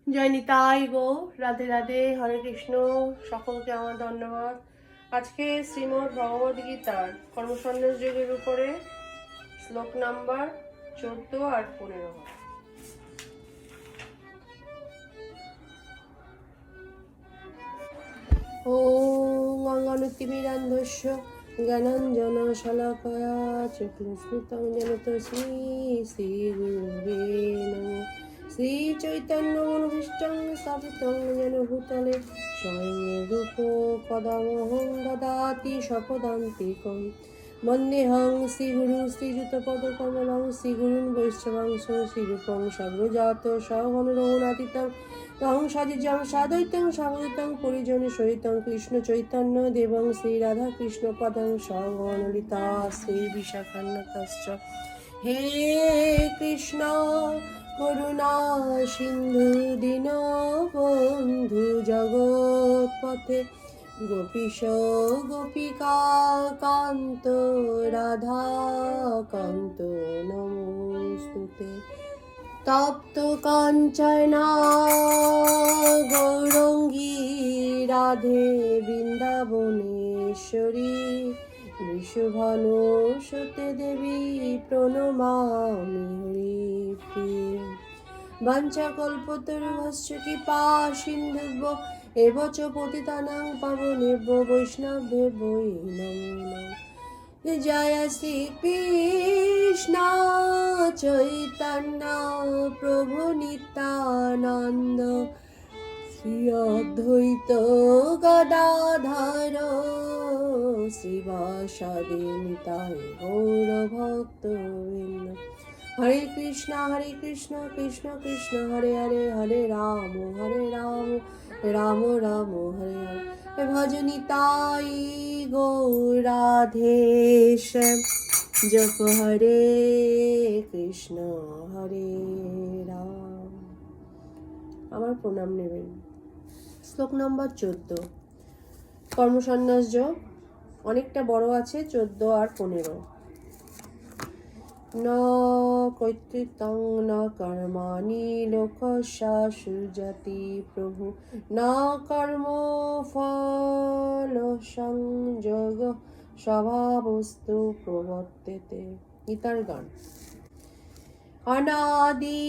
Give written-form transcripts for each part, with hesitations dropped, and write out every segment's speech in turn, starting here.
জয় নিতাই গো, রাধে রাধে, হরে কৃষ্ণ। সকলকে আমার ধন্যবাদ। আজকে শ্রীমদ্ ভগবদ গীতার কর্মসন্ন্যাস যোগের উপরে শ্লোক নাম্বার 14 আর 15। ওম অঙ্গনুতিমিরান্ধস্য জ্ঞানাঞ্জন শলাকয়া চক্ষুস্মিতং জ্ঞানতস্মৈ শ্রী গুরুবে নমঃ। শ্রী চৈতন্য মনোভীষ্টং স্থাপিতং যেন ভূতলে স্বয়ং রূপ কদমহং দদাতি স্বপদান্তিকং। বন্দেহং শ্রীগুরু শ্রীযুতপদকমলং শ্রীগুরুन् বৈষ্ণবাংশ শ্রীরূপং সর্বজাত সহগণ রঘুনাথিতং তং সাজিজং সাদৈতং সাবদূতং পরিজনে সহিতং কৃষ্ণ চৈতন্য দেবং শ্রী রাধা কৃষ্ণ পদং সহগণ ললিতা শ্রী বিশাখান্বিতাশ্চ। হে কৃষ্ণ করুণা সিন্ধু দীনবন্ধু জগৎপথে গোপীশ গোপিকা কান্ত রাধা কান্ত নমস্তুতে। তপ্ত কাঞ্চনা গৌরঙ্গী রাধে বৃন্দাবনেশ্বরী বৃষভানুসুতে দেবী প্রণমামি হরিপ্রিয়ে। বাঞ্ছাকল্পতরুভ্যশ্চ কৃপা সিন্ধুভ্য এব চ পতিতানাং পাবনেভ্যো বৈষ্ণবেভ্যো নমো নমঃ। জয় শ্রী কৃষ্ণ চৈতন্য প্রভু নিত্যানন্দ শ্রী অদ্বৈত গদাধর শ্রীবাসাদি নিতাই গৌর ভক্তবৃন্দ। হরে কৃষ্ণ কৃষ্ণ কৃষ্ণ হরে হরে, হরে রাম রাম রাম হরে হরে। ভজনিতাই গৌরাধেশ জপ হরে কৃষ্ণ হরে রাম। আমার প্রণাম নেবেন। শ্লোক নম্বর 14, কর্মসন্ন্যাস যোগ। অনেকটা বড় আছে, 14 আর 15। ন কর্তৃত্বং ন কর্মাণি লোকস্যা সৃজতি প্রভু ন কর্ম ফল সংযোগ স্বভাবস্তু প্রবর্তেতে। গীতার গান। অনাদি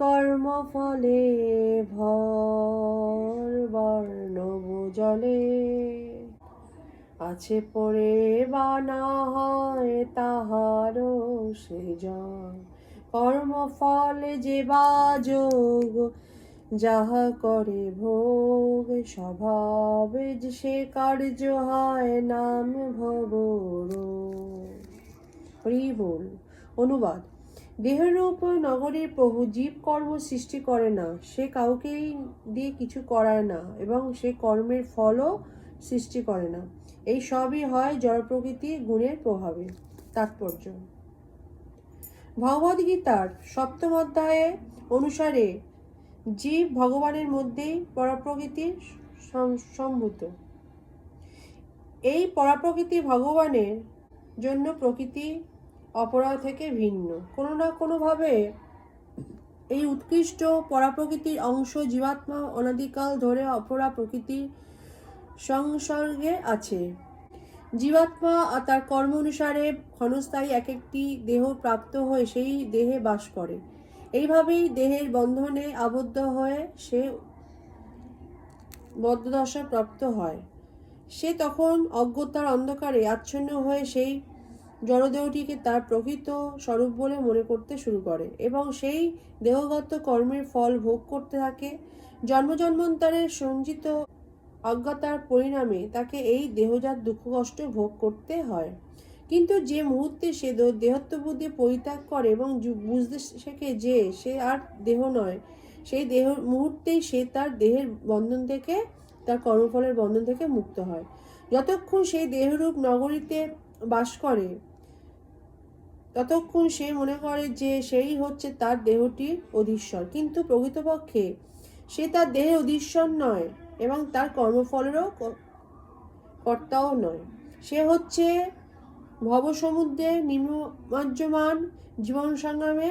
কর্ম ফলে ভর বর্ণব জলে আছে পড়ে বা না হয় তাহার সৃজন। কর্মফল যে বা যোগ যাহা করে ভোগ স্বভাবে সে কার্য হয় নাম ভবর। হরি বল। অনুবাদ। দেহরূপ নগরীর প্রভু জীব কর্ম সৃষ্টি করে না, সে কাউকেই দিয়ে কিছু করায় না এবং সে কর্মের ফলও সৃষ্টি করে না। এই সবই হয় জড় প্রকৃতি গুণের প্রভাবে। তাৎপর্য। ভগবদ গীতার 7ম অধ্যায়ে অনুসারে জীব ভগবানের মধ্যেই পরাপ্রকৃতির সম্ভূত। এই পরাপ্রকৃতি ভগবানের জন্য প্রকৃতি অপরা থেকে ভিন্ন। কোনো না কোনোভাবে এই উৎকৃষ্ট পরাপ্রকৃতির অংশ জীবাত্মা অনাদিকাল ধরে অপরা প্রকৃতির সংসর্গে আছে। জীবাত্মা তার কর্ম অনুসারে ক্ষণস্থায়ী এক একটি দেহ প্রাপ্ত হয়ে সেই দেহে বাস করে। এইভাবেই দেহের বন্ধনে আবদ্ধ হয়ে সে বদ্ধদশা প্রাপ্ত হয়। সে তখন অজ্ঞতার অন্ধকারে আচ্ছন্ন হয়ে সেই জড়দেহটিকে তার প্রকৃত স্বরূপ বলে মনে করতে শুরু করে এবং সেই দেহগত কর্মের ফল ভোগ করতে থাকে। জন্মজন্মান্তরের সঞ্চিত অজ্ঞতার পরিণামে তাকে এই দেহজাত দুঃখ কষ্ট ভোগ করতে হয়। কিন্তু যে মুহূর্তে সে দেহত্ববুদ্ধি পরিত্যাগ করে এবং বুঝতে শেখে যে সে আর দেহ নয়, সেই দেহ মুহূর্তেই সে তার দেহের বন্ধন থেকে, তার কর্মফলের বন্ধন থেকে মুক্ত হয়। যতক্ষণ সেই দেহরূপ নগরীতে বাস করে ততক্ষণ সে মনে করে যে সেই হচ্ছে তার দেহটির অধীশ্বর, কিন্তু প্রকৃতপক্ষে সে তার দেহের অধীশ্বর নয় এবং তার কর্মফলেরও কর্তাও নয়। সে হচ্ছে ভবসমুদ্রে নিমজ্জমান জীবন সংগ্রামে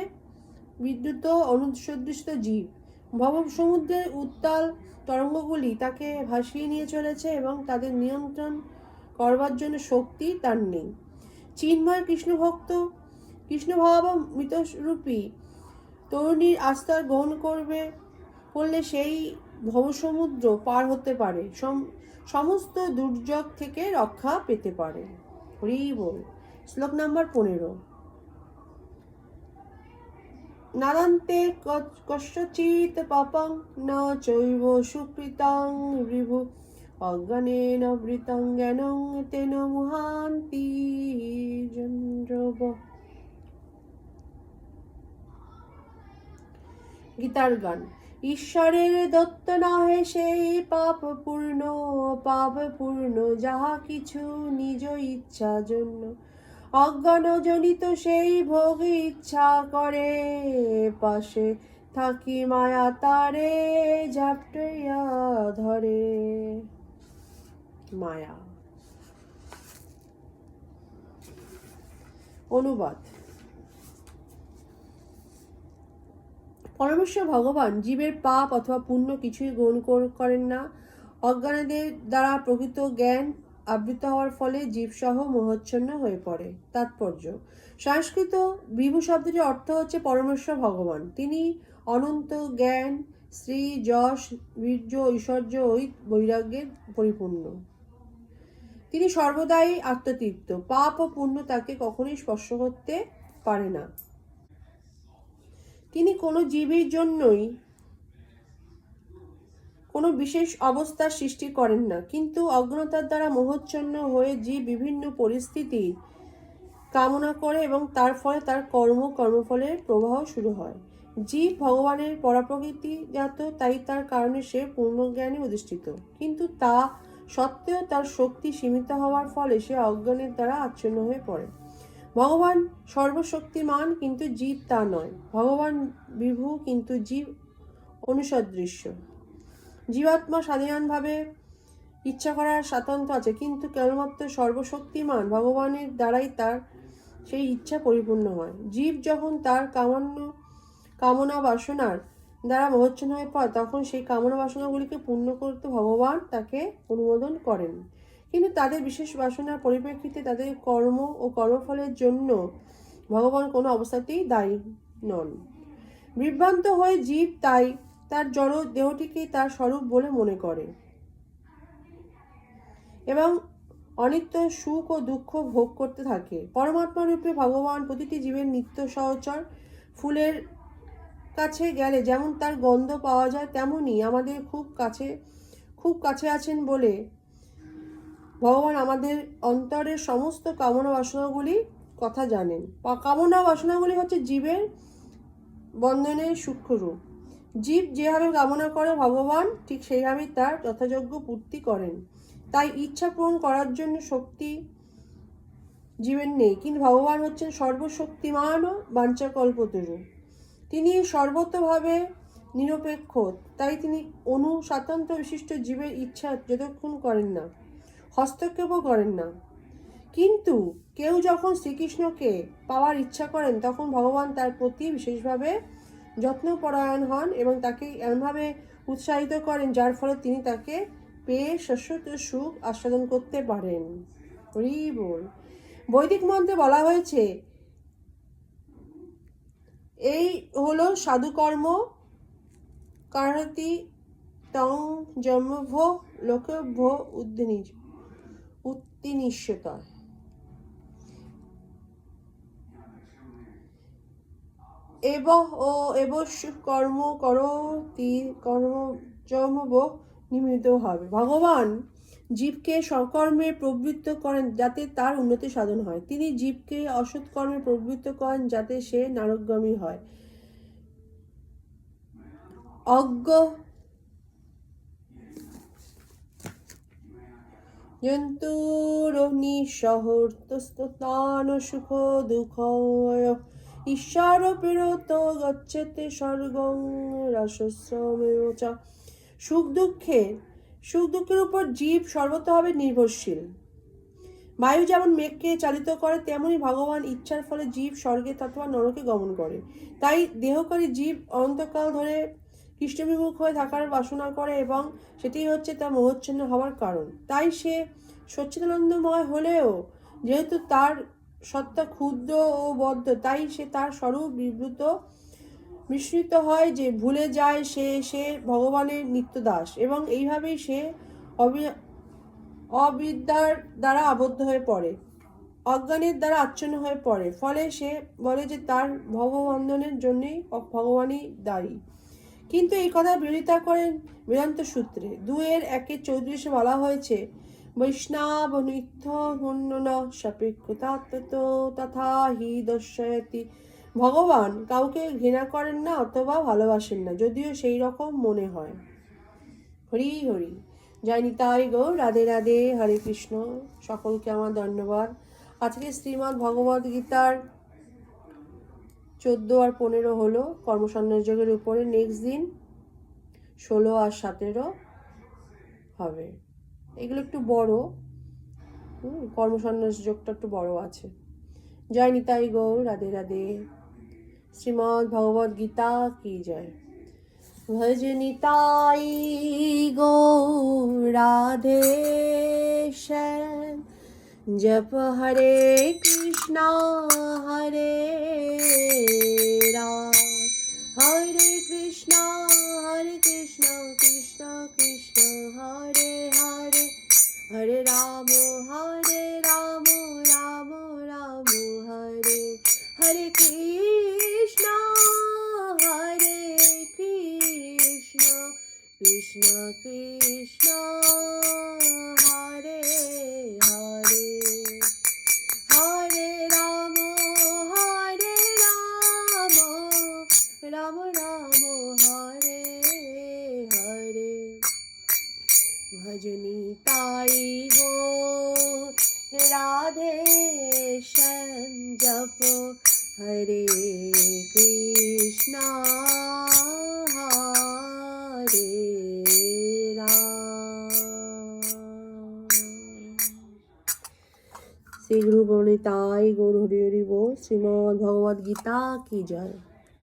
বিদ্যুৎ অনুসদৃষ্ট জীব। ভবসমুদ্রের উত্তাল তরঙ্গগুলি তাকে ভাসিয়ে নিয়ে চলেছে এবং তাদের নিয়ন্ত্রণ করবার জন্য শক্তি তার নেই। চিন্ময় কৃষ্ণভাবামৃতরূপী তরুণীর আস্থা গ্রহণ করলে সেই ভবসমুদ্র পার হতে পারে, সমস্ত দুর্যোগ থেকে রক্ষা পেতে পারে। হরি বল। শ্লোক নাম্বার 15। নাদান্তে কস্যচিৎ পাপং ন চৈব সুকৃতং বিভু অজ্ঞানেন বৃতং জ্ঞানং তেন মুহান্তি জন্দ্রব। গীতার গান। ঈশ্বরের দত্ত নহে সেই পাপ পূর্ণ যাহা কিছু নিজ ইচ্ছা জন্য, অজ্ঞান জনিত সেই ভোগ ইচ্ছা করে, পাশে থাকি মায়া তারে ঝাপটাইয়া ধরে। মায়া। অনুবাদ। পরমেশ্বর ভগবান জীবের পাপ অথবা পুণ্য কিছুই গ্রহণ করেন না। অজ্ঞানীদের দ্বারা প্রকৃত জ্ঞান আবৃত হওয়ার ফলে জীবসহ মোহাচ্ছন্ন হয়ে পড়ে। তাৎপর্য। সংস্কৃত বিভু শব্দটির অর্থ হচ্ছে পরমেশ্বর ভগবান। তিনি অনন্ত জ্ঞান, শ্রী, যশ, বীর্য, ঐশ্বর্য ও বৈরাগ্যের পরিপূর্ণ। তিনি সর্বদাই আত্মতৃপ্ত। পাপ ও পুণ্য তাকে কখনোই স্পর্শ করতে পারে না। তিনি কোনো জীবের জন্যই কোনো বিশেষ অবস্থার সৃষ্টি করেন না, কিন্তু অজ্ঞতার দ্বারা মোহাচ্ছন্ন হয়ে জীব বিভিন্ন পরিস্থিতি কামনা করে এবং তার ফলে তার কর্মফলের প্রবাহ শুরু হয়। জীব ভগবানের পরাপ্রকৃতিজাত, তাই তার কারণে সে পূর্ণজ্ঞানে অধিষ্ঠিত, কিন্তু তা সত্ত্বেও তার শক্তি সীমিত হওয়ার ফলে সে অজ্ঞানের দ্বারা আচ্ছন্ন হয়ে পড়ে। ভগবান সর্বশক্তিমান, কিন্তু জীব তা নয়। ভগবান বিভু, কিন্তু জীব অনুসদৃশ্য। জীবাত্মা স্বাধীনভাবে ইচ্ছা করার স্বাতন্ত্র্য আছে, কিন্তু কেবলমাত্র সর্বশক্তিমান ভগবানের দ্বারাই তার সেই ইচ্ছা পরিপূর্ণ হয়। জীব যখন তার কামনা বাসনার দ্বারা মোহাচ্ছন্ন হয়ে পড়ে, তখন সেই কামনা বাসনাগুলিকে পূর্ণ করতে ভগবান তাকে অনুমোদন করেন, কিন্তু তাদের বিশেষ বাসনার পরিপ্রেক্ষিতে তাদের কর্ম ও কর্মফলের জন্য ভগবান কোনো অবস্থাতেই দায়ী নন। বিভ্রান্ত হয়ে জীব তাই তার জড় দেহটিকে তার স্বরূপ বলে মনে করে এবং অনিত্য সুখ ও দুঃখ ভোগ করতে থাকে। পরমাত্মা রূপে ভগবান প্রতিটি জীবের নিত্য সহচর। ফুলের কাছে গেলে যেমন তার গন্ধ পাওয়া যায়, তেমনি আমাদের খুব কাছে আছেন বলে ভগবান আমাদের অন্তরের সমস্ত কামনা বাসনাগুলি কথা জানেন। কামনা বাসনাগুলি হচ্ছে জীবের বন্ধনের সূক্ষ্ম রূপ। জীব যেভাবে কামনা করে, ভগবান ঠিক সেইভাবেই তার যথাযোগ্য পূর্তি করেন। তাই ইচ্ছা পূরণ করার জন্য শক্তি জীবের নেই, কিন্তু ভগবান হচ্ছেন সর্বশক্তিমান ও বাঞ্ছাকল্পতরু। তিনি সর্বতভাবে নিরপেক্ষ, তাই তিনি স্বাতন্ত্র্য বিশিষ্ট জীবের ইচ্ছা যতক্ষণ করেন না, হস্তক্ষেপও করেন না। কিন্তু কেউ যখন শ্রীকৃষ্ণকে পাওয়ার ইচ্ছা করেন, তখন ভগবান তার প্রতি বিশেষভাবে যত্নপরায়ণ হন এবং তাকে এমনভাবে উৎসাহিত করেন যার ফলে তিনি তাকে পেয়ে শাশ্বত সুখ আস্বাদন করতে পারেন। হরি বল। বৈদিক মন্ত্রে বলা হয়েছে, এই হলো সাধুকর্ম, কারহতি তং জন্মভো লোকভো উত্তিনিষ্যতা। এবস্য কর্ম করতি কর্মজন্মভো নিমিত্ত হবে। ভগবান জীবকে সকর্মে প্রবৃত্ত করেন যাতে তার উন্নতি সাধন হয়। তিনি জীবকে অসৎ কর্মে প্রবৃত্ত করেন যাতে সে নরকগামী হয়। অজ্ঞ জন্তুরনিঃসহর্তস্তান সুখ দুঃখ ঈশ্বর প্রেরত গচ্ছেতে স্বর্গং রসস্যমেব চ। সুখ দুঃখের উপর জীব সর্বতভাবে নির্ভরশীল। বায়ু যেমন মেঘকে চালিত করে, তেমনি ভগবান ইচ্ছার ফলে জীব স্বর্গে অথবা নরকে গমন করে। তাই দেহকারী জীব অনন্তকাল ধরে কৃষ্ণবিমুখ হয়ে থাকার বাসনা করে এবং সেটিই হচ্ছে তার মোহচ্ছন্ন হওয়ার কারণ। তাই সে সচ্চিদানন্দময় হলেও যেহেতু তার সত্তা ক্ষুদ্র ও বদ্ধ, তাই সে তার স্বরূপ বিস্মৃত হয়, যে ভুলে যায় সে ভগবানের নিত্যদাস, এবং এইভাবেই সে অবিদ্যার দ্বারা আবদ্ধ হয়ে পড়ে, অজ্ঞানের দ্বারা আচ্ছন্ন হয়ে পড়ে। ফলে সে বলে যে তার ভববন্ধনের জন্যই ভগবানই দায়ী। কিন্তু এই কথা বিরোধিতা করেন বেদান্ত সূত্রে 2:1-34 বলা হয়েছে, বৈষ্ণব নিত্য হুন্নন সাপেক্ষতাত্ত্ব তথা হি দর্শয়তি। ভগবান কাউকে ঘৃণা করেন না অথবা ভালোবাসেন না, যদিও সেই রকম মনে হয়। হরি হরি, জয় নিতাই গৌর, রাধে রাধে, হরে কৃষ্ণ। সকলকে আমার ধন্যবাদ। আজকে শ্রীমদ্ ভগবদ গীতার 14 আর 15 হলো কর্মসন্ন্যাস যোগের উপরে। নেক্সট দিন 16 আর 17 হবে। এগুলো একটু বড়, কর্মসন্ন্যাস যোগটা একটু বড় আছে। জয় নিতাই গৌর, রাধে রাধে। শ্রীমদ্ ভগবদ গীতা কি জয়। ভজ নিতাই গৌর রাধে শ্যাম, जप हरे कृष्णा हरे राम, हरे कृष्णा कृष्णा कृष्णा हरे हरे, हरे राम राम राम हरे हरे, कृष्णा कृष्णा कृष्णा हरे हरे, हरे राम राम राम हरे हरे। भजनी ताई गो राधे श्याम, जप हरे कृष्णा हरे राम। श्री गुरु गौर निताई गौर, हरि हरि बोल। श्रीमद् भगवद गीता की जय।